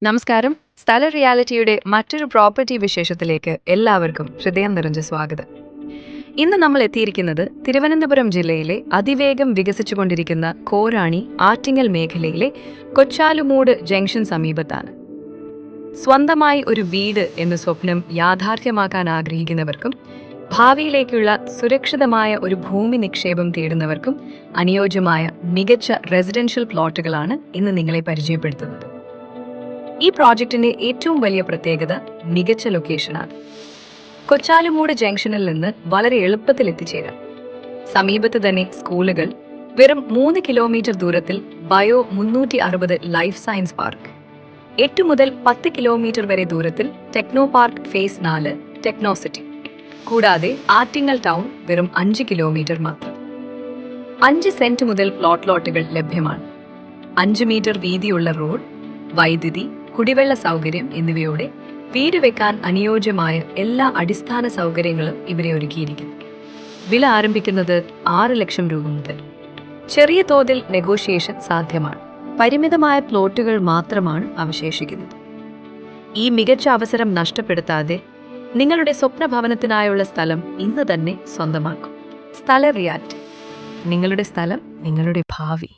നമസ്കാരം. സ്ഥല റിയാലിറ്റിയുടെ മറ്റൊരു പ്രോപ്പർട്ടി വിശേഷത്തിലേക്ക് എല്ലാവർക്കും ഹൃദയം നിറഞ്ഞ സ്വാഗതം. ഇന്ന് നമ്മൾ എത്തിയിരിക്കുന്നത് തിരുവനന്തപുരം ജില്ലയിലെ അതിവേഗം വികസിച്ചുകൊണ്ടിരിക്കുന്ന കോരാണി ആറ്റിങ്ങൽ മേഖലയിലെ കൊച്ചാലുമൂട് ജംഗ്ഷൻ സമീപത്താണ്. സ്വന്തമായി ഒരു വീട് എന്ന സ്വപ്നം യാഥാർത്ഥ്യമാക്കാൻ ആഗ്രഹിക്കുന്നവർക്കും ഭാവിയിലേക്കുള്ള സുരക്ഷിതമായ ഒരു ഭൂമി നിക്ഷേപം തേടുന്നവർക്കും അനുയോജ്യമായ മികച്ച റെസിഡൻഷ്യൽ പ്ലോട്ടുകളാണ് ഇന്ന് നിങ്ങളെ പരിചയപ്പെടുത്തുന്നത്. ഈ പ്രോജക്റ്റിന്റെ ഏറ്റവും വലിയ പ്രത്യേകത മികച്ച ലൊക്കേഷനാണ്. കൊച്ചാലുമൂട് ജംഗ്ഷനിൽ നിന്ന് വളരെ എളുപ്പത്തിൽ എത്തിച്ചേരാം. സമീപത്ത് തന്നെ സ്കൂളുകൾ, വെറും 3 കിലോമീറ്റർ ദൂരത്തിൽ ബയോ 360 ലൈഫ് സയൻസ് പാർക്ക്, 8 മുതൽ 10 കിലോമീറ്റർ വരെ ദൂരത്തിൽ techno park face 4 techno city, കൂടാതെ ആറ്റിങ്ങൽ ടൗൺ വെറും 5 കിലോമീറ്റർ മാത്രം. 5 സെന്റ് മുതൽ പ്ലോട്ട് ലോട്ടുകൾ ലഭ്യമാണ്. 5 മീറ്റർ വീതിയുള്ള റോഡ്, വൈദ്യുതി, കുടിവെള്ള സൗകര്യം എന്നിവയോടെ വീട് വെക്കാൻ അനുയോജ്യമായ എല്ലാ അടിസ്ഥാന സൗകര്യങ്ങളും ഇവിടെ ഒരുക്കിയിരിക്കുന്നു. വില ആരംഭിക്കുന്നത് 6 ലക്ഷം രൂപ മുതൽ. ചെറിയ തോതിൽ നെഗോഷിയേഷൻ സാധ്യമാണ്. പരിമിതമായ പ്ലോട്ടുകൾ മാത്രമാണ് അവശേഷിക്കുന്നത്. ഈ മികച്ച അവസരം നഷ്ടപ്പെടുത്താതെ നിങ്ങളുടെ സ്വപ്ന ഭവനത്തിനായുള്ള സ്ഥലം ഇന്ന് തന്നെ സ്വന്തമാക്കും. സ്ഥല റിയാലിറ്റി. നിങ്ങളുടെ സ്ഥലം, നിങ്ങളുടെ ഭാവി.